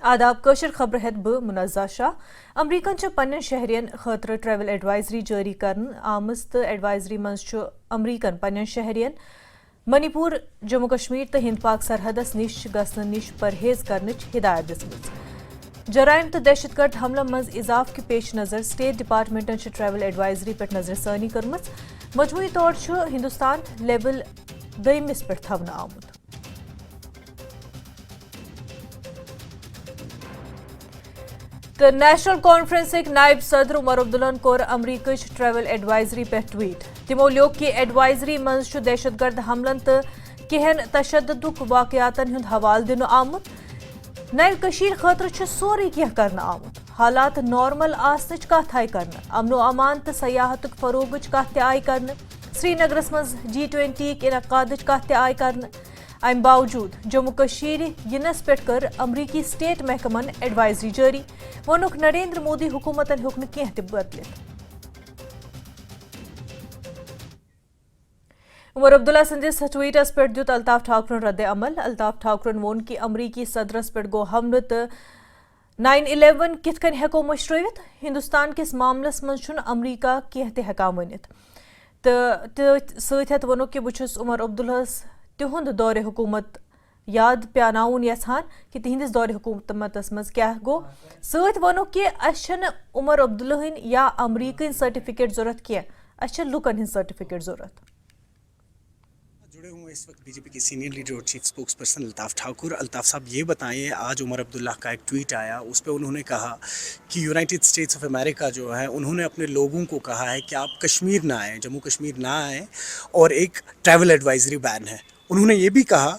آداب کشر خبر ہیت بہ منزہ شاہ امریکن پنن شہرین خاطر ٹریول ایڈوائزری جاری کرن آمز تو ایڈوائزری مز امریکن پنن شہرین منی پور جموں کشمیر تو ہند پاک سرحدس نش گھن نش پرہیز کرنچ ہدایت دژمژ جرائم تو دہشت گرد حملن مز اضافہ کے پیش نظر سٹیٹ ڈپارٹمنٹن ٹریول ایڈوائزری پہ نظر ثانی کرمز مجموعی طور ہندوستان لیول دمس پہ تھونہ آمت تو نیشنل کانفرنس نائب صدر عمر عبداللہ کور امریکہ ٹریول ایڈوائزری پہ ٹویٹ تمو لیوک کہ ایڈوائزری مز دہشت گرد حملن تو کہن تشدد واقعاتن ہند حوالہ دن آمت نئے کشیر خاطر سوری کی کرنا آمت حالات نارمل آسنچ کت آئی کرنا امن و امان تو سیاحت فروغچ کت آئی کرنا سری نگرس مز G20 انعقادچ کت آئی کرنا ام باوجود جموں کشیر ینس پہ کر امریکی سٹیٹ محکمن ایڈوائزری جاری وونک نریندر مودی حکومتن ہیوک نہ کینٛہہ تہِ بدلت عمر عبداللہ سندس ٹویٹس پہ دیت الطاف ٹھاکرن رد عمل الطاف ٹھاکرن وون کہ امریکی صدرس پہ گو حملہ تو 9/11 کت کن ہیکو مشروت ہندوستان کس معاملس مز امریکہ کینٛہہ تہِ ہیکان ونت تو ست ونوک کہ بہس عمر عبداللہس تہند دور حکومت یاد پیاناون یژھان کہ تہندس دور حکومتس مز کیا گو ست ونوک کہ اس عمر عبداللہ ہن یا امریکن سرٹیفکیٹ ضرورت کی اس لکن ہند سرٹیفکیٹ ضرورت جڑے ہوں اس وقت بی جے پی کے سینئر لیڈر اور chief spokes person Altaf Thakur. Altaf صاحب یہ بتائیں آج عمر عبداللہ کا ایک ٹویٹ آیا اس پہ انہوں نے کہا کہ یونائٹڈ اسٹیٹس آف امریکہ جو ہے انہوں نے اپنے لوگوں کو کہا ہے کہ آپ کشمیر نہ آئیں جموں کشمیر نہ آئیں اور ایک ٹریول ایڈوائزری بین ہے. انہوں نے یہ بھی کہا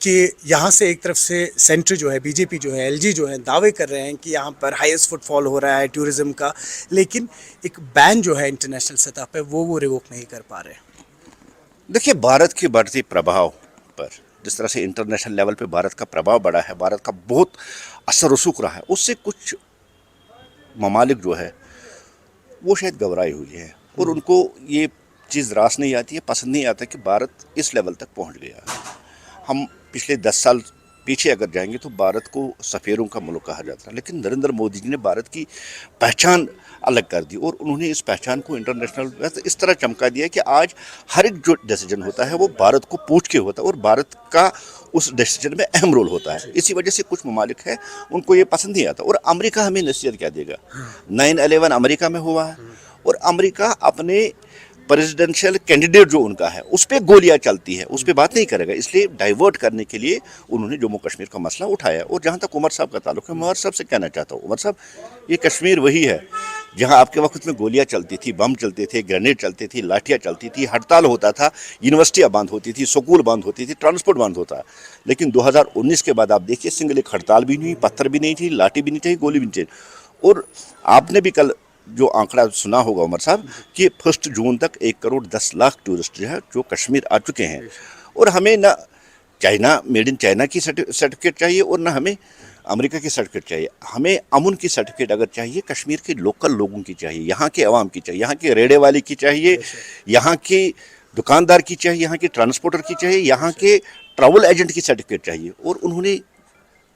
کہ یہاں سے ایک طرف سے سینٹر جو ہے بی جے پی جو ہے ایل جی جو ہے دعوے کر رہے ہیں کہ یہاں پر ہائیسٹ فٹ فال ہو رہا ہے ٹورزم کا لیکن ایک بین جو ہے انٹرنیشنل سطح پہ وہ ریووک نہیں کر پا رہے. دیکھیے بھارت کی بڑھتی پربھاؤ پر جس طرح سے انٹرنیشنل لیول پہ بھارت کا پربھاؤ بڑھا ہے بھارت کا بہت اثر رسوخ رہا ہے اس سے کچھ ممالک جو ہے وہ شاید گھبرائی ہوئی ہے اور ان کو یہ چیز راس نہیں آتی ہے پسند نہیں آتا کہ بھارت اس لیول تک پہنچ گیا ہے. ہم پچھلے 10 سال پیچھے اگر جائیں گے تو بھارت کو سفیروں کا ملک کہا جاتا ہے لیکن نریندر مودی جی نے بھارت کی پہچان الگ کر دی اور انہوں نے اس پہچان کو انٹرنیشنل اس طرح چمکا دیا کہ آج ہر ایک جو ڈیسیجن ہوتا ہے وہ بھارت کو پوچھ کے ہوتا ہے اور بھارت کا اس ڈیسیجن میں اہم رول ہوتا ہے. اسی وجہ سے کچھ ممالک ہیں ان کو یہ پسند نہیں آتا اور امریکہ ہمیں نصیحت کیا دے گا. 9/11 امریکہ میں ہوا ہے اور امریکہ اپنے پریزیڈنشل کینڈیڈیٹ جو ان کا ہے اس پہ گولیاں چلتی ہے اس پہ بات نہیں کرے گا اس لیے ڈائیورٹ کرنے کے لیے انہوں نے جموں کشمیر کا مسئلہ اٹھایا. اور جہاں تک عمر صاحب کا تعلق ہے میں عمر صاحب سے کہنا چاہتا ہوں عمر صاحب یہ کشمیر وہی ہے جہاں آپ کے وقت میں گولیاں چلتی تھی بم چلتے تھے گرینیڈ چلتی تھی لاٹھیاں چلتی تھی ہڑتال ہوتا تھا یونیورسٹیاں بند ہوتی تھی سکول بند ہوتی تھی ٹرانسپورٹ بند ہوتا لیکن 2019 کے بعد آپ دیکھیے سنگل ایک ہڑتال بھی نہیں پتھر بھی نہیں تھی لاٹھی بھی نہیں تھی گولی بھی نہیں تھی. اور آپ نے بھی کل جو آنکڑا سنا ہوگا عمر صاحب کہ 1 جون تک 1,10,00,000 ٹورسٹ جو ہے جو کشمیر آ چکے ہیں اور ہمیں نہ چائنا میڈ ان چائنا کی سرٹیفکیٹ چاہیے اور نہ ہمیں امریکہ کی سرٹیفکیٹ چاہیے. ہمیں امن کی سرٹیفکیٹ اگر چاہیے کشمیر کے لوکل لوگوں کی چاہیے یہاں کے عوام کی چاہیے یہاں کے ریڑے والے کی چاہیے یہاں کے دکاندار کی چاہیے یہاں کے ٹرانسپورٹر کی چاہیے یہاں کے ٹریول ایجنٹ کی سرٹیفکیٹ چاہیے. اور انہوں نے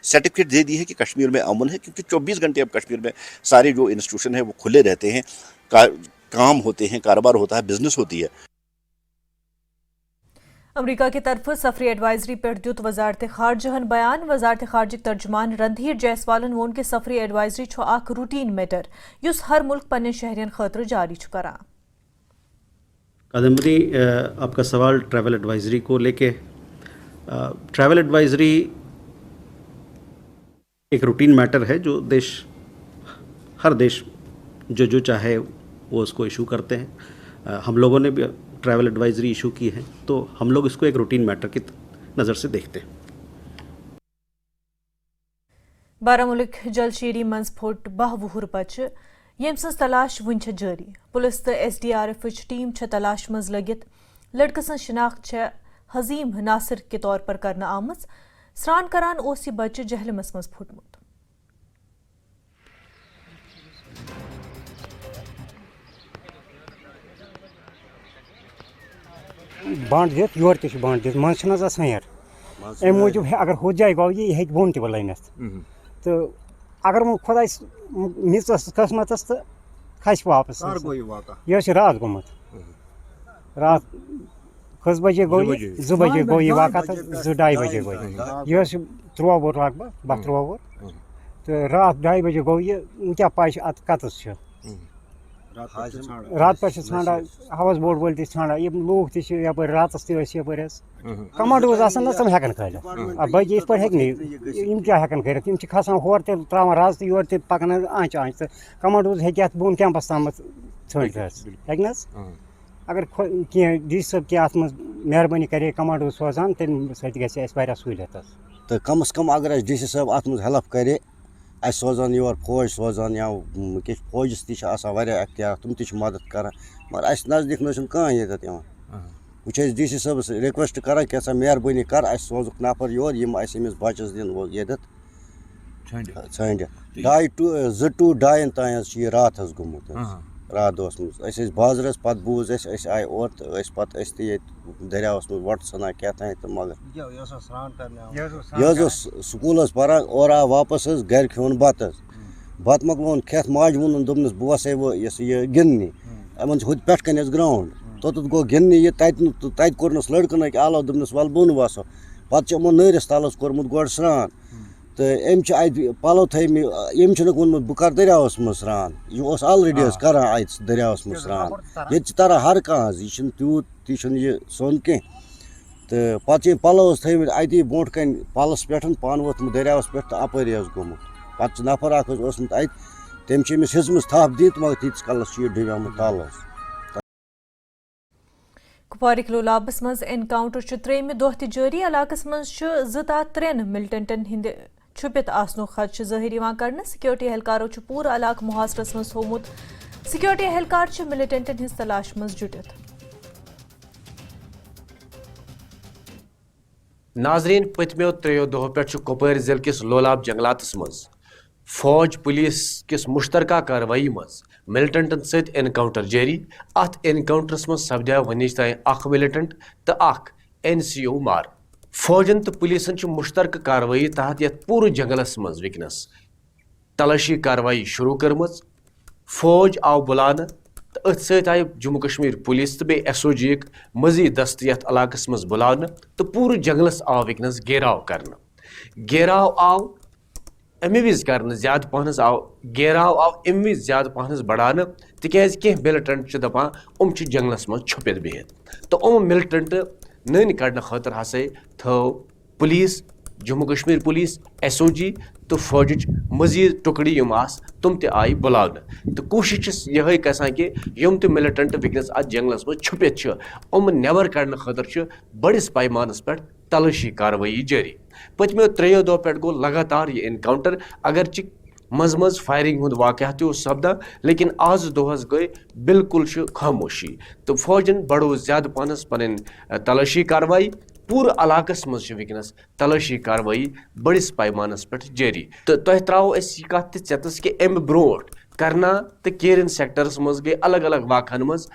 سرٹیفکیٹ دے دی ہے کہ کشمیر میں امن ہے کیونکہ 24 گھنٹے اب کشمیر میں سارے جو انسٹیٹیوشن ہیں وہ کھلے رہتے ہیں کام ہوتے ہیں کاروبار ہوتا ہے بزنس ہوتی ہے. امریکہ کی طرف سفری ایڈوائزری پہ دیت وزارت خارجہ بیان وزارت خارجہ ترجمان رندھیر جیسوالن وون کہ سفری ایڈوائزری اخ روٹین میٹر یس ہر ملک پنن شہرین خاطر جاری کران. کادمبری آپ کا سوال ٹریول ایڈوائزری کو لے کے ٹریول ایڈوائزری ایک روٹین میٹر ہے جو ہر دیش جو چاہے وہ اس کو ایشو کرتے ہیں. ہم لوگوں نے بھی ٹریول ایڈوائزری ایشو کی ہے تو ہم لوگ اس کو ایک روٹین میٹر کی نظر سے دیکھتے ہیں. بارہ ملک جل شیری منز پھوٹ 12 وُہر بچہ یم سز تلاش ون جاری پولیس تو SDRF ٹیم تلاش مز لگت لڑکہ سن شناخت حزیم ناصر کے طور پر کرنا آمز سران کران اوس یہ بچہ جہلمس مز پھوٹمت. بانٹ دِتھ یور تہِ چھِ بانٹ دِتھ منٛزٕ چھِنہٕ حظ آسان یَر اَمہِ موٗجوٗب اگر ہُتھ جایہِ گوٚو یہِ ہیٚکہِ بۄن تہِ لٔنِتھ تو اگر وہ خدا نِژس قسمتس تو کھسہِ واپس یہ رات گوٚمُت رات کٔژ بجے گوٚو یہِ 2 بجے گوٚو یہِ واقعہ تہٕ 2-2:30 بجے گوٚو یہِ ٲس 3 وُہُر لگ بگ 12-13 وُہُر تہٕ رات 2:30 بجے گوٚو یہِ وۄنۍ کیٛاہ پاے چھِ اَتھ کَتَس چھِ رات پٮ۪ٹھ چھِ ژھانڈان ہاوس بوٹ وٲلۍ تہِ چھِ ژھانڈان یِم لوٗکھ تہِ چھِ یپٲرۍ راتَس تہِ ٲسۍ یپٲرۍ حظ کَمانڈوز آسان نہ تِم ہٮ۪کَن کھٲلِتھ بٲقی یِتھ پٲٹھۍ ہیٚکہِ نہٕ یِم کیٛاہ ہٮ۪کَن کٔرِتھ یِم چھِ کھسان ہورٕ تہِ ترٛاوان رز تہِ یورٕ تہِ پَکان حظ آنٛچ تہٕ کَمانڈوز ہیٚکہِ اَتھ بۄن کیمپَس تامَتھ ژھٲنٛڈِتھ حظ ہیٚکہِ نہ حظ اگر کینٛہہ ڈی سی صٲب کینٛہہ اَتھ منٛز مہربٲنی کَرے کَمانڈو سوزان تَمہِ سۭتۍ گژھِ اَسہِ واریاہ سہوٗلیت حظ تو کم از کم اگر ڈی سی صٲب اَتھ منٛز ہیلپ کرِ اَسہِ سوزان یور فوج سوزان یا کینٛہہ فوجَس تہِ چھِ آسان واریاہ اختیار تِم تہِ چھِ مدد کران مگر اَسہِ نزدیٖک نہ چھُنہٕ کٕہٕنۍ ییٚتٮ۪تھ یِوان وۄنۍ چھِ أسۍ ڈی سی صٲبَس رِکویسٹ کران کیٛاہ سا مہربٲنی کر اَسہِ سوزُکھ نفر یور یِم اَسہِ أمِس بَچَس دِن ییٚتٮ۪تھ ژھٲنٛڈِتھ 2 to 2:30 تام حظ چھِ یہِ رات حظ گوٚمُت حظ رات اوسمُت أسۍ ٲسۍ بازرَس پَتہٕ بوٗز اَسہِ أسۍ آے اورٕ تہٕ أسۍ تہِ ییٚتہِ دٔریاوَس منٛز وۄٹہٕ ژھٕنان کیٛاہ تام تہٕ مگر یہِ حظ اوس سکوٗلَس پَران اورٕ آو واپَس حظ گَرِ کھیوٚن بَتہٕ حظ بَتہٕ مۄکلووُن کھٮ۪تھ ماجہِ ووٚنُن دوٚپنَس بہٕ وَسَے وۄنۍ یہِ گِنٛدنہِ یِمَن چھِ ہُتہِ پٮ۪ٹھٕ کَنۍ حظ گرٛاوُنٛڈ توٚتَتھ گوٚو گِنٛدنہِ یہِ تَتہِ کوٚرنَس لٔڑکَن أکۍ آلو دوٚپنَس وَلہٕ بۄن وَسو پَتہٕ چھِ یِمو نٲرِس تَل حظ کوٚرمُت گۄڈٕ سرٛان تہٕ أمۍ چھِ اَتہِ پَلو تھٲیمٕتۍ أمۍ چھُنکھ ووٚنمُت بہٕ کَرٕ دٔریاوَس منٛز سرٛان یہِ اوس آلرٔڈی حظ کَران اَتہِ دٔریاوَس منٛز سرٛان ییٚتہِ چھِ تَران ہر کانٛہہ حظ یہِ چھِنہٕ تیوٗت تہِ چھُنہٕ یہِ سوٚن کینٛہہ تہٕ پَتہٕ چھِ أمۍ پَلو حظ تھٲیمٕتۍ اَتی برونٛٹھ کَنۍ پَلَس پٮ۪ٹھ پانہٕ ووٚتھمُت دٔریاوَس پٮ۪ٹھ تہٕ اَپٲری حظ گوٚمُت پَتہٕ چھِ نفر اَکھ حظ اوسمُت اَتہِ تٔمۍ چھِ أمِس ہیٚژمٕژ تھپھ دِتھ مگر تیٖتِس کالَس چھُ یہِ ڈُبیومُت تَل حظ کپوارٕکۍ لولابس منٛز اینکاونٹر چھُ 3مہِ دۄہ تہِ جٲری علاقس منٛز چھُ 2 تا 3 مِلٹنٹن ہٕنٛدِ چھُپِتھ آسنُک خدشہٕ ظٲہر یِوان کرنہٕ سکیورٹی اہلکارو چھُ پوٗرٕ علاقہٕ محاصرس منٛز تھوٚومُت سکیورٹی اہلکار چھِ مِلٹنٹن ہٕنٛز تلاش منٛز جُٹِتھ ناظرین پتمو 3 دۄہو پٮ۪ٹھ چھُ کۄپوٲرۍ ضلعہٕ کِس لولاب جنگلاتس منٛز فوج پولیس کِس مُشترکہ کاروٲیی منٛز مِلٹنٹن سۭتۍ اینکاونٹر جٲری اتھ اینکاونٹرس منٛز سپدیو وُنِچ تام 1 مِلٹنٹ تہٕ 1 NCO مار فوجن تہٕ پولیسن چھُ مُشترکہٕ کاروٲیی تحت یتھ پوٗرٕ جنگلس منٛز وٕنکیٚنس تلاشی کاروٲیی شروٗع کٔرمٕژ فوج آو بُلاونہٕ تہٕ أتھۍ سۭتۍ آیہِ جموں کشمیر پولیس تہٕ بیٚیہِ SOG یِکۍ مزیٖد دستہٕ یتھ علاقس منٛز بُلاونہٕ تہٕ پوٗرٕ جنگلس آو وٕنکیٚنس گیراو کرنہٕ گیراو آو امہِ وِزِ کرنہٕ زیادٕ پہنس گیراو آو امہِ وِزِ زیادٕ پہنس بڑاونہٕ تِکیازِ کینٛہہ مِلٹنٹ چھِ دپان یِم چھِ جنگلس منٛز چھُپِتھ بِہِتھ تہٕ یِم مِلٹنٹ نٔنۍ کڑنہٕ خٲطرٕ ہسا تھٲو police Jammu Kashmir police SOG تہٕ فوجٕچ مزیٖد ٹُکڑی یِم آسہٕ تِم تہِ آیہِ بُلاونہٕ تہٕ کوٗشِش چھِ یِہے گژھان کہِ یِم تہِ مِلٹنٹ وٕنکیٚنس اتھ جنگلس منٛز چھُپِتھ چھِ یِم نٮ۪بر کڑنہٕ خٲطرٕ چھُ بٔڑِس پیمانس پٮ۪ٹھ تلٲشی کاروٲیی جٲری پٔتمیو 3 دۄہ پٮ۪ٹھ گوٚو لگاتار یہِ اینکاونٹر اگرچہِ منٛزٕ منٛزٕ فایرنگ ہُنٛد واقعہ تہِ اوس سپدان لیکن آز دۄہس گٔے بالکل چھُ خاموشی تہٕ فوجن بڑو زیادٕ پہنس پنٕنۍ تلٲشی کاروٲیی پوٗرٕ علاقس منٛز چھِ وٕنکیٚنس تلٲشی کاروٲیی بٔڑِس پیمانس پٮ۪ٹھ جٲری تہٕ تۄہہِ ترٛاوو أسۍ یہِ کتھ تہِ ژٮ۪تس کہِ امہِ برونٛٹھ کرنا تہٕ کیرن سیکٹرس منٛز گٔے الگ الگ واقعن منٛز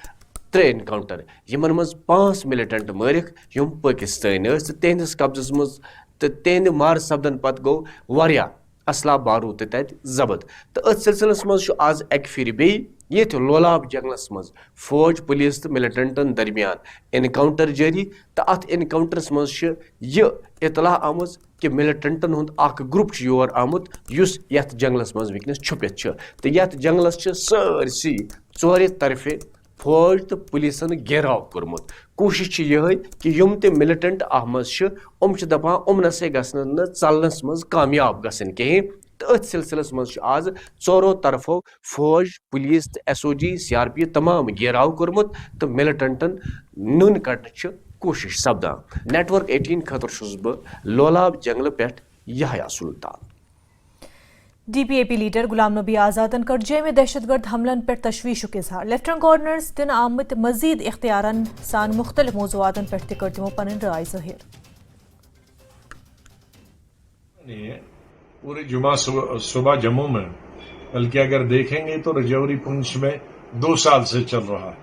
3 اینکاونٹر یِمن منٛز 5 مِلٹنٹ مٲرِکھ یِم پٲکِستٲنۍ ٲسۍ تہٕ تِہنٛدِس قبضس منٛز تہٕ تِہنٛدِ مارٕ سپدن پتہٕ گوٚو واریاہ اسلحہ باروٗد تہِ تتہِ ضبط تہٕ أتھۍ سلسلس منٛز چھُ آز اکہِ پھِرِ بیٚیہِ ییٚتہِ لولاب جنگلس منٛز فوج پُلیٖس تہٕ مِلٹنٹن درمیان اینکاونٹر جٲری تہٕ اتھ اینکاونٹرس منٛز چھِ یہِ اطلاع آمٕژ کہِ مِلٹنٹن ہُنٛد اکھ گروپ چھُ یور آمُت یُس یتھ جنگلس منٛز وٕنکیٚنس چھُپِتھ چھُ تہٕ یتھ جنگلس چھِ سٲرسٕے ژورِ طرفہٕ فوج تہٕ پُلیٖسن گیراو کوٚرمُت کوٗشِش چھِ یِہے کہِ یِم تہِ مِلٹنٹ اتھ منٛز چھِ یِم چھِ دپان یِم نسا گژھن نہٕ ژلنس منٛز کامیاب گژھٕنۍ کِہینۍ تہٕ أتھۍ سلسلس منٛز چھُ آز ژورو طرفو فوج پُلیٖس تہٕ SOG CRP تمام گیراو کوٚرمُت تہٕ مِلٹنٹن نوٚن کڑنٕچ چھِ کوٗشش سپدان نیٹورک 18 خٲطرٕ چھُس بہٕ لولاب جنگلہٕ پٮ۪ٹھ یحیٰ سلطان DPAP لیڈر غلام نبی آزادن کٔر جیمہِ دہشت گرد حملن پٮ۪ٹھ تشویشُک اظہار لیفٹنٹ گورنرس دِنہٕ آمٕتۍ مزیٖد اختیارن سان مُختلِف موضوعاتن پٮ۪ٹھ تہِ کٔر تِمو پنٕنۍ راے ظٲہِر پورے جمعہ صبح جموں میں بلکہ اگر دیکھیں گے تو رجوری پونچھ میں 2 سال سے چل رہا ہے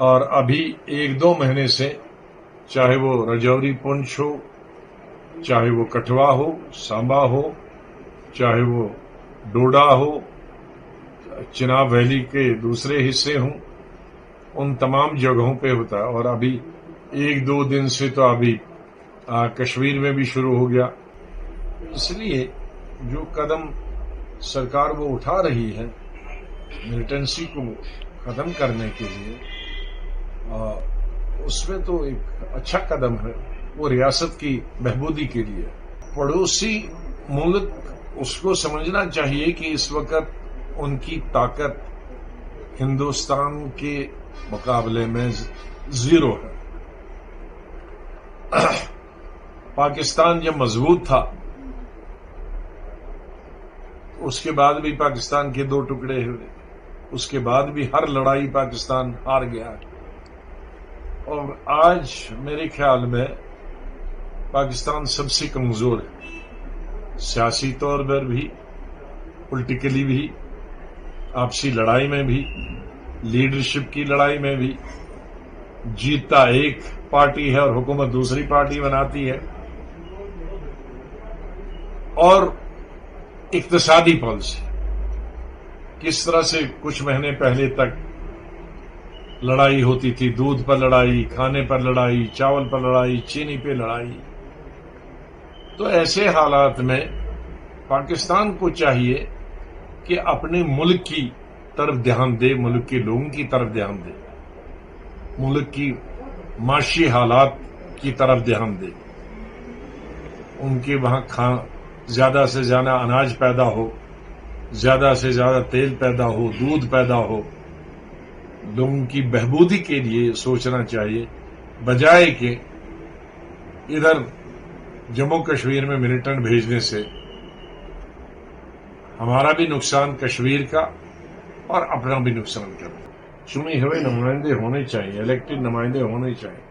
اور ابھی 1-2 مہینے سے چاہے وہ رجوری پونچھ ہو چاہے وہ کٹھوا ہو سانبا ہو चाहे वो डोडा हो, चिनाब वैली के दूसरे हिस्से हों, उन तमाम जगहों पे होता है। और अभी 1-2 दिन से तो अभी कश्मीर में भी शुरू हो गया। इसलिए जो कदम सरकार वो उठा रही है मिलिटेंसी को खत्म करने के लिए, उसमें तो एक अच्छा कदम है, वो रियासत की बहबूदी के लिए। पड़ोसी मुल्क उसको समझना चाहिए कि इस वक्त उनकी ताकत हिंदुस्तान के मुकाबले में जीरो है। पाकिस्तान जब मजबूत था उसके बाद भी पाकिस्तान के 2 टुकड़े हुए, उसके बाद भी हर लड़ाई पाकिस्तान हार गया है। और आज मेरे ख्याल में पाकिस्तान सबसे कमजोर है, सियासी तौर पर भी, पॉलिटिकली भी, आपसी लड़ाई में भी, लीडरशिप की लड़ाई में भी। जीतता एक पार्टी है और हुकूमत दूसरी पार्टी बनाती है। और इक्तिसादी पॉलिसी, किस तरह से कुछ महीने पहले तक लड़ाई होती थी, दूध पर लड़ाई, खाने पर लड़ाई, चावल पर लड़ाई, चीनी पे लड़ाई। तो ऐसे हालात में पाकिस्तान को चाहिए कि अपने मुल्क की तरफ ध्यान दे, मुल्क के लोगों की तरफ ध्यान दे, मुल्क की माशी हालात की तरफ ध्यान दे। उनके वहां ज्यादा से ज्यादा अनाज पैदा हो, ज्यादा से ज्यादा तेल पैदा हो, दूध पैदा हो। लोगों की बहबूदी के लिए सोचना चाहिए, बजाय कि इधर जम्मू कश्मीर में मिलिटेंट भेजने से हमारा भी नुकसान कश्मीर का और अपना भी नुकसान करना। चुने हुए नुमाइंदे होने चाहिए, इलेक्टेड नुमाइंदे होने चाहिए।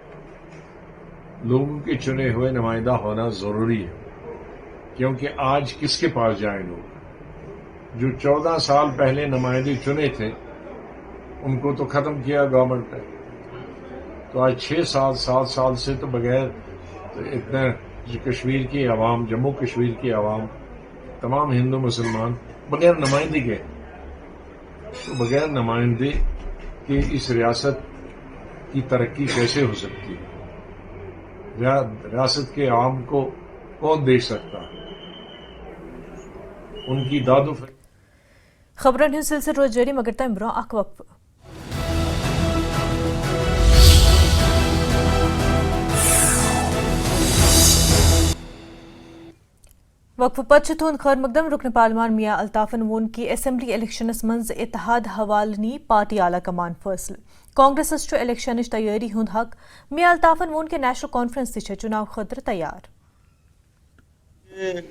लोगों के चुने हुए नुमाइंदा होना जरूरी है, क्योंकि आज किसके पास जाए लोग? जो 14 साल पहले नुमाइंदे चुने थे उनको तो खत्म किया गवर्नमेंट ने। तो आज 6 साल 7 साल से तो बगैर तो इतने कश्मीर की आवाम, जम्मू कश्मीर की आवाम, तमाम हिंदू मुसलमान बगैर नुमाइंदे के, तो बगैर नुमाइंदे के इस रियासत की तरक्की कैसे हो सकती है? रियासत के आवाम को कौन देख सकता है? उनकी दादो खबरन हिंद सिलसिले रोज जारी मगर तम ब्रो अख वक्फ। वक्फ पच थोन खैर मकदम रुकन पार्लिमान मियां अल्ताफन वोन की असेंबली इलेक्शनस मंज इत्तेहाद हवालनी पार्टी आला कमान फैसले। कांग्रेस इलेक्शन तैयारी हुंद हक। मियां अल्ताफन वोन के नेशनल कॉन्फ्रेंस चुनाव खतर तैयार।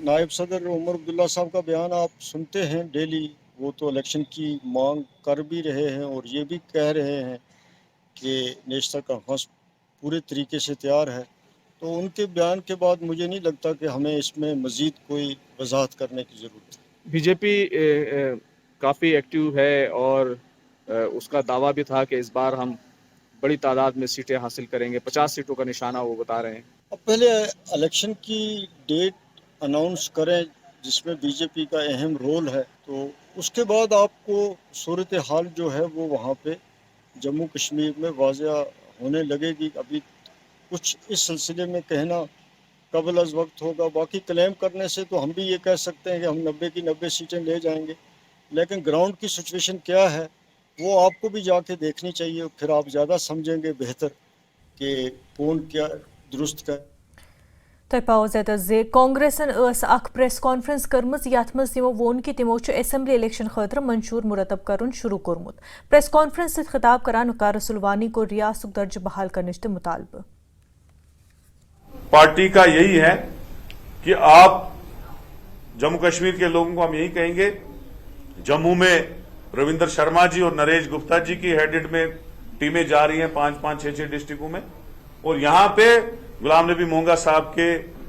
नायब सदर उमर अब्दुल्ला साहब का बयान आप सुनते हैं डेली, वो तो इलेक्शन की मांग कर भी रहे हैं और ये भी कह रहे हैं कि नेशनल कॉन्फ्रेंस पूरे तरीके से तैयार है। तो उनके बयान के बाद मुझे नहीं लगता कि हमें इसमें मज़ीद कोई वजाहत करने की ज़रूरत है। बीजेपी काफ़ी एक्टिव है और उसका दावा भी था कि इस बार हम बड़ी तादाद में सीटें हासिल करेंगे, 50 सीटों का निशाना वो बता रहे हैं। अब पहले इलेक्शन की डेट अनाउंस करें जिसमें बीजेपी का अहम रोल है, तो उसके बाद आपको सूरत हाल जो है वो वहाँ पे जम्मू कश्मीर में वाज़िया होने लगेगी। अभी कुछ इस सिलसिले में कहना कबल अज़ वक्त होगा। बाकी क्लेम करने से तो हम भी ये कह सकते हैं कि हम 90 की 90 सीटें ले जाएंगे, लेकिन ग्राउंड की सिचुएशन क्या है वो आपको भी जाके देखनी चाहिए, फिर आप ज़्यादा समझेंगे बेहतर कि कौन क्या दुरुस्त का। कांग्रेसन अख प्रेस कॉन्फ्रेंस कर्मज यथ मज तिमो वोन कि तिमो असेंबली इलेक्शन खतर मंशूर मुरतब कर शुरू कोरमुत। प्रेस कॉन्फ्रेंस से खिताब करान वकार रसुलवानी को रियासत दर्ज बहाल करने से मुतालबा। पार्टी का यही है कि आप जम्मू कश्मीर के लोगों को हम यही कहेंगे, जम्मू में रविंदर शर्मा जी और नरेश गुप्ता जी की हेडेड में टीमें जा रही हैं 5-5, 6-6 डिस्ट्रिक्टों में, और यहां पे गुलाम नबी मोंगा साहब के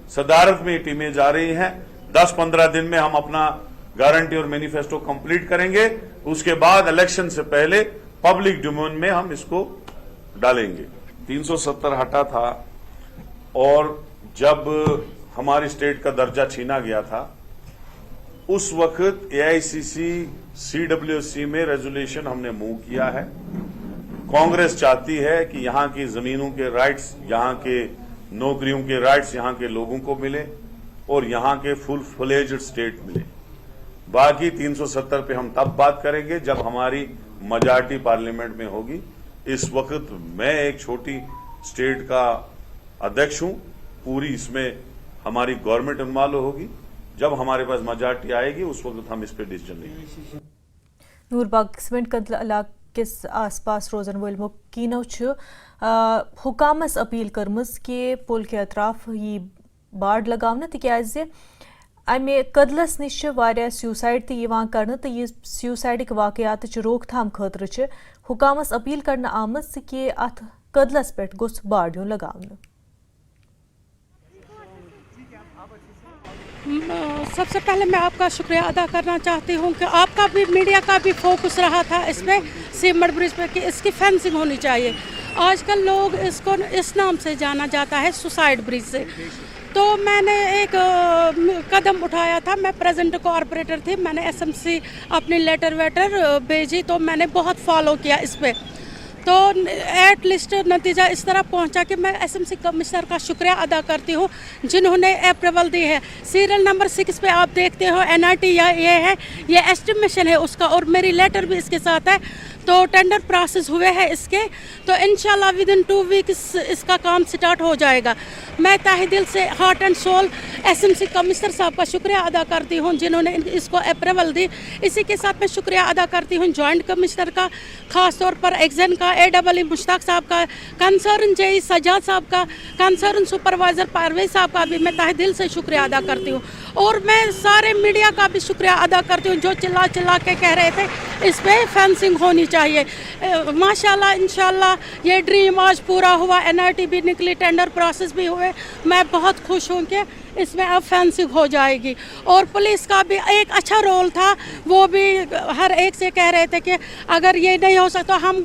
सदारत में टीमें जा रही हैं। 10-15 दिन में हम अपना गारंटी और मैनिफेस्टो कंप्लीट करेंगे। उसके बाद इलेक्शन से पहले पब्लिक डोमेन में हम इसको डालेंगे। 370 हटा था और जब हमारी स्टेट का दर्जा छीना गया था उस वक्त AICC CWC में रेजोल्यूशन हमने मूव किया है। कांग्रेस चाहती है कि यहाँ की जमीनों के राइट्स, यहाँ के नौकरियों के राइट्स यहाँ के लोगों को मिले और यहाँ के फुल फ्लेज्ड स्टेट मिले। बाकी 370 पे हम तब बात करेंगे जब हमारी मेजॉरिटी पार्लियामेंट में होगी। इस वक्त मैं एक छोटी स्टेट का अध्यक्ष हूं, पूरी इसमें हमारी गवर्नमेंट इन्वॉल्व होगी। जब हमारे पास मेजॉरिटी आएगी उस वक्त हम इस पे डिसीजन लेंगे। नूरबाग सीमेंट कदल इलाके किस आसपास रोजन वल मुकीनो हुकामस अपील करमज कि पुल के अतराफ ये बाड़ लगावना तिकाज अमे कदलस निश वारिया सुसाइड तयवान करना तो ये सुसाइडिक वाकयात रोकथाम खतर हुकामस अपील करना आमत कि अथ कदलस पे गोस बाड़ यूं लगावना। सबसे पहले मैं आपका शुक्रिया अदा करना चाहती हूँ कि आपका भी, मीडिया का भी फोकस रहा था इस पर, सीमेंट ब्रिज पे, कि इसकी फेंसिंग होनी चाहिए। आजकल लोग इसको इस नाम से जाना जाता है, सुसाइड ब्रिज से। तो मैंने एक कदम उठाया था, मैं प्रेजेंट कॉर्पोरेटर थी, मैंने SMC अपनी लेटर वेटर भेजी, तो मैंने बहुत फॉलो किया इस पर। तो एट लिस्ट नतीजा इस तरह पहुंचा कि मैं SMC कमिश्नर का शुक्रिया अदा करती हूं जिन्होंने अप्रूवल दी है। सीरियल नंबर 6 पे आप देखते हो NRT या ये है, ये एस्टिमेशन है उसका, और मेरी लेटर भी इसके साथ है। तो टेंडर प्रोसेस हुए हैं इसके, तो इंशाल्लाह विद इन 2 वीक्स इसका काम स्टार्ट हो जाएगा। मैं ताहे दिल से heart and soul SMC commissioner साहब का शुक्रिया अदा करती हूं जिन्होंने इसको अप्रूवल दी। इसी के साथ मैं शुक्रिया अदा करती हूं जॉइंट कमिश्नर का, खास तौर पर एक्जन का, AEE मुश्ताक साहब का, कंसर्न JE सजाद साहब का, कंसर्न सुपरवाइजर परवेज साहब का भी मैं ताहे दिल से शुक्रिया अदा करती हूँ। और मैं सारे मीडिया का भी शुक्रिया अदा करती हूँ जो चिल्ला चिल्ला के कह रहे थे इस पर फेंसिंग होनी चाहिए। माशाल्लाह इंशाल्लाह ये ड्रीम आज पूरा हुआ, NRT भी निकली, टेंडर प्रोसेस भी हुए। मैं बहुत खुश हूँ कि इसमें अब फेंसिंग हो जाएगी। और पुलिस का भी एक अच्छा रोल था, वो भी हर एक से कह रहे थे कि अगर ये नहीं हो सकता हम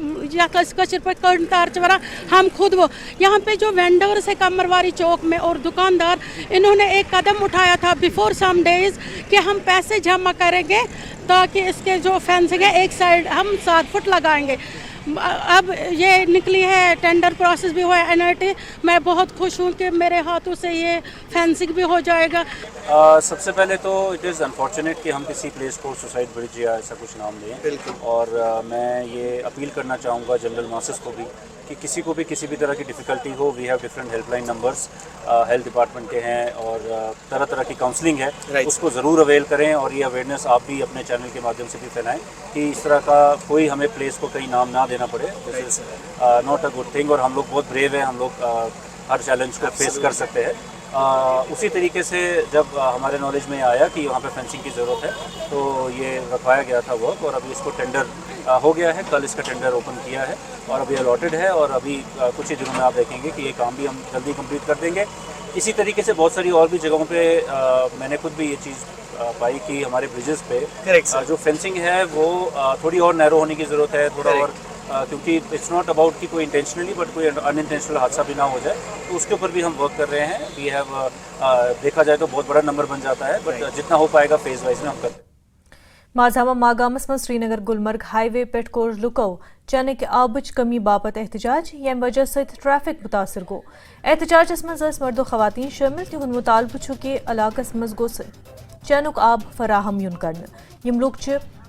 हम खुद वो यहाँ पे जो वेंडर्स है कमरवारी चौक में और दुकानदार, इन्होंने एक कदम उठाया था बिफोर सम डेज कि हम पैसे जमा करेंगे ताकि इसके जो फेंसिंग है एक साइड हम 7 फुट लगाएंगे। अब ये निकली है, टेंडर प्रोसेस भी हुआ है NRT। मैं बहुत खुश हूँ कि मेरे हाथों से ये फेंसिंग भी हो जाएगा। सबसे पहले तो इट इज़ अनफॉर्चुनेट कि हम किसी प्लेस को सुसाइड ब्रिज या ऐसा कुछ नाम दें। और मैं ये अपील करना चाहूँगा जनरल मासेस को भी कि किसी को भी किसी भी तरह की डिफ़िकल्टी हो, we have different helpline numbers health department के हैं और तरह तरह की काउंसलिंग है, उसको ज़रूर अवेल करें। और ये अवेयरनेस आप भी अपने चैनल के माध्यम से भी फैलाएं कि इस तरह का कोई हमें प्लेस को कहीं नाम ना देना पड़े। This is not a good thing. और हम लोग बहुत ब्रेव हैं, हम लोग हर चैलेंज को फेस कर सकते हैं। उसी तरीके से जब हमारे नॉलेज में आया कि वहाँ पे फेंसिंग की ज़रूरत है तो ये रखवाया गया था वर्क, और अभी इसको टेंडर हो गया है। कल इसका टेंडर ओपन किया है और अभी अलॉटेड है, और अभी कुछ ही दिनों में आप देखेंगे कि ये काम भी हम जल्दी कंप्लीट कर देंगे। इसी तरीके से बहुत सारी और भी जगहों पे मैंने खुद भी ये चीज़ पाई कि हमारे ब्रिजेस पे जो फेंसिंग है वो थोड़ी और नैरो होने की ज़रूरत है, थोड़ा और, क्योंकि इट्स नॉट अबाउट कि कोई इंटेंशनली बट कोई अनइंटेंशनल हादसा भी ना हो जाए, तो उसके ऊपर भी हम वर्क कर रहे हैं। वी हैव देखा जाए तो बहुत बड़ा नंबर बन जाता है, बट जितना हो पाएगा फेज वाइज में हम करते हैं। माजामा मागामस में श्रीनगर गुलमर्ग हाईवे पे कोर लुको चने के आबच कमी बापत एहतजाज, यम वजह से ट्रैफिक मुतासर गो। एहतजाजस मज मर्दो खवातीन शामिल, तिहुन मुतालबु छु कि इलाकस मज गोस चनुक आब फराहम युन करन। यम लोग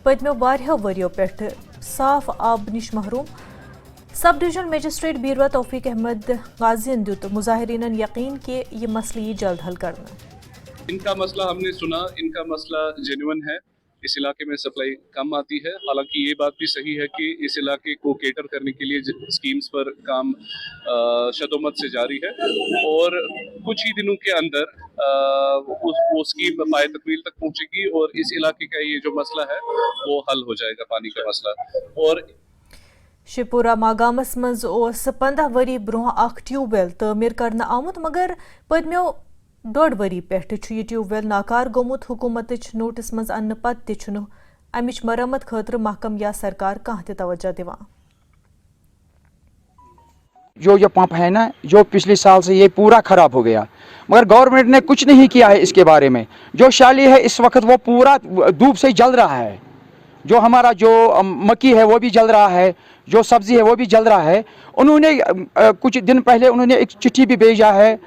पतमो वारियो वरियो पेठ साफ आब निश महरूम। सब डिवीजनल मजिस्ट्रेट बीरवा तौफीक अहमद गाजियन दुत मुजाहिरीन यकीन कि ये मसले जल्द हल करना। इनका मसला हमने सुना, इनका मसला जेन्युइन है। इस इलाके में सप्लाई कम आती है। हालांकि ये बात भी सही है कि इस इलाके को केटर करने के लिए स्कीम्स पर काम शदोमत से जारी है, और कुछ ही दिनों के अंदर वो स्कीम पाए तकमील तक पहुंचेगी और इस इलाके का ये जो मसला है वो हल हो जाएगा, पानी का मसला। और शिवपुरा मागामस मज 15 वरी ब्रोह अख ट्यूबवेल तमीर करना आमुत, मगर पदमो 1.5 वरी पेठ यह ट्यूबवेल नाकार गोमुत। हुकूमत नोटिस मज अन्न पत अमिच मरम्मत खतर महकम या सरकार कह तवज्जो दिवान। जो ये पंप है ना, जो पिछले साल से ये पूरा ख़राब हो गया, मगर गवर्नमेंट ने कुछ नहीं किया है इसके बारे में। जो शाली है इस वक्त वो पूरा धूप से जल रहा है, जो हमारा जो मक्की है वो भी जल रहा है, जो सब्ज़ी है वो भी जल रहा है। उन्होंने कुछ दिन पहले उन्होंने एक चिट्ठी भी भेजा है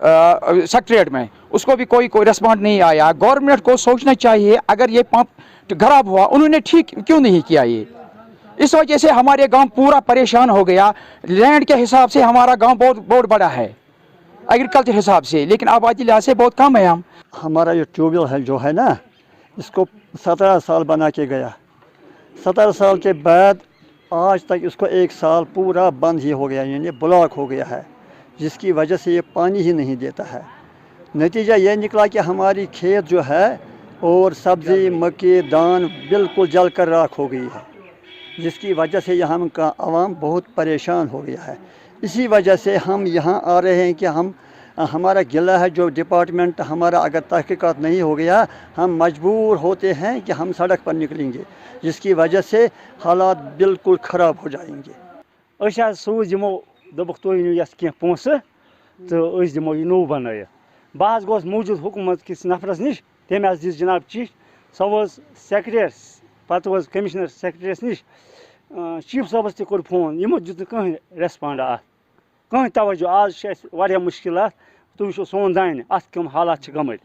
सेक्रेटरीट में, उसको भी कोई रिस्पॉन्ड नहीं आया। गवर्नमेंट को सोचना चाहिए, अगर ये पंप खराब हुआ उन्होंने ठीक क्यों नहीं किया ये। इस वजह से हमारे गांव पूरा परेशान हो गया। लैंड के हिसाब से हमारा गांव बहुत बड़ा है एग्रीकल्चर हिसाब से, लेकिन आबादी लिहाज से बहुत कम है। हमारा ये ट्यूबवेल है जो है ना, इसको 17 साल बना के गया। 17 साल के बाद आज तक इसको 1 साल पूरा बंद ही हो गया, यानी ब्लॉक हो गया है, जिसकी वजह से ये पानी ही नहीं देता है। नतीजा ये निकला कि हमारी खेत जो है और सब्ज़ी मक्की दान बिल्कुल जल कर राख हो गई है, जिसकी वजह से यहाँ का आवाम बहुत परेशान हो गया है। इसी वजह से हम यहाँ आ रहे हैं कि हमारा गिला है जो डिपार्टमेंट हमारा अगर तहकीकात नहीं हो गया, हम मजबूर होते हैं कि हम सड़क पर निकलेंगे, जिसकी वजह से हालात बिल्कुल ख़राब हो जाएंगे। सूझ दिमो दोपक तुम अनियो यस कह पोंसह तो दिमो यह नोव बन। बह गोस मौजूद हुकूमत किस नफरस निश, तम दिस जनाब चिट्ठ, सो वोस सेक्रेटरीस, पत वोस कमिश्नर सेक्रेटरीस निश, चीफ साहबस तह कोर फोन, यमो दित कहीं रेस्पॉन्ड अत कहीं तवज्जो। आज वारिया मुश्किलात, तुम वो सोन दान अत कम हालात गमत।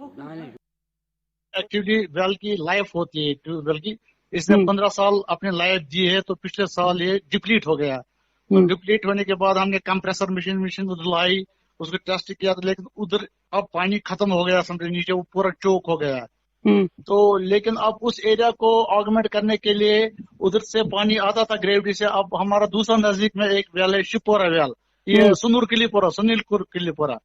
एक्चुअली वेल की लाइफ होती है ट्यूबवेल की, इसने 15 साल अपनी लाइफ दी है, तो पिछले साल ये डिप्लीट हो गया। तो डिप्लीट होने के बाद हमने कंप्रेसर मशीन उधर लाई, उसको टेस्ट किया, लेकिन उधर अब पानी खत्म हो गया, समझे नीचे वो पूरा चोक हो गया। तो लेकिन अब उस एरिया को ऑगमेंट करने के लिए उधर से पानी आता था ग्रेविटी से। अब हमारा दूसरा नजदीक में एक वेल है, शिवपुरा वेल, ये सुनील किलीपुरा।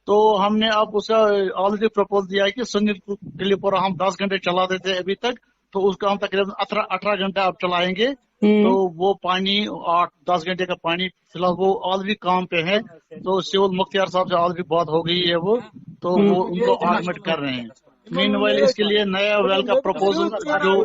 तो हमने अब उसका ऑलरेडी प्रपोज दिया है कि सुनील किलीपुरा हम 10 घंटे चला देते अभी तक, तो उसका हम तकरीबन 18 घंटे अब चलाएंगे। तो वो पानी 8-10 घंटे का पानी फिलहाल वो ऑलरेडी काम पे है। तो सिविल मुख्तियार साहब से ऑलरेडी बात हो गई है वो, तो वो उनको ऑगमेंट कर रहे हैं। मीनवाइल इसके लिए नया वेल का प्रपोजल जो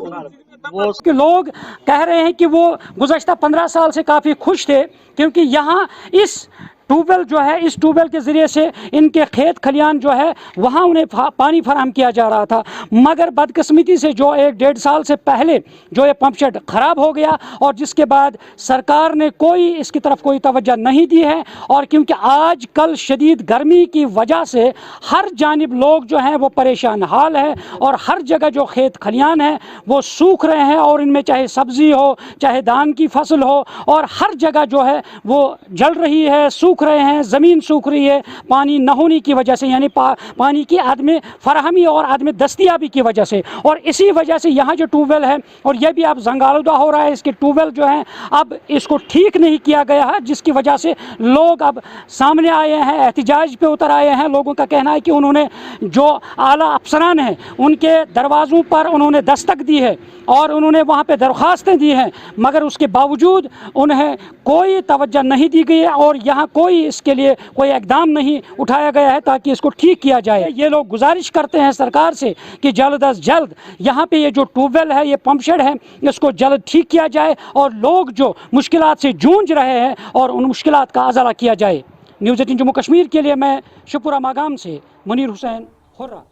वो कि लोग कह रहे हैं कि वो गुज़श्ता 15 साल से काफ़ी खुश थे, क्योंकि यहाँ इस ट्यूबवेल जो है, इस ट्यूबवेल के ज़रिए से इनके खेत खलियान जो है वहाँ उन्हें पानी फराहम किया जा रहा था। मगर बदकिस्मती से जो 1-1.5 साल से पहले जो ये पंप सेट ख़राब हो गया, और जिसके बाद सरकार ने कोई इसकी तरफ कोई तवज्जो नहीं दी है। और क्योंकि आज कल शदीद गर्मी की वजह से हर जानिब लोग जो हैं वो परेशान हाल है, और हर जगह जो खेत खलियान हैं वो सूख रहे हैं, और इनमें चाहे सब्ज़ी हो चाहे धान की फसल हो, और हर जगह जो है वो जल रही है, सूख रहे हैं, ज़मीन सूख रही है पानी न होने की वजह से, यानी पानी की आदमी फराहमी और आदमी दस्तियाबी की वजह से। और इसी वजह से यहाँ जो ट्यूबवेल है, और यह भी अब जंगालुदा हो रहा है, इसके ट्यूबवेल जो हैं अब इसको ठीक नहीं किया गया है, जिसकी वजह से लोग अब सामने आए हैं, एहतिजाज पे उतर आए हैं। लोगों का कहना है कि उन्होंने जो आला अफसरान हैं उनके दरवाज़ों पर उन्होंने दस्तक दी है और उन्होंने वहाँ पे दरख्वास्तें दी हैं, मगर उसके बावजूद उन्हें कोई तवज्जो नहीं दी गई है, और यहाँ कोई इसके लिए कोई इक़दाम नहीं उठाया गया है ताकि इसको ठीक किया जाए। ये लोग गुजारिश करते हैं सरकार से कि जल्द अज जल्द यहाँ पे ये जो ट्यूबवेल है, ये पंप शेड है, इसको जल्द ठीक किया जाए, और लोग जो मुश्किलात से जूझ रहे हैं और उन मुश्किलात का अज़ाला किया जाए। न्यूज़ 18 जम्मू कश्मीर के लिए मैं शिवपुरा मागाम से मुनीर हुसैन हुर्रा।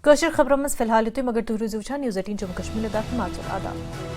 कशर खबर फिलहाल मगर तुम न्यूज़ 18 जम्मू कश्मीर आदाब।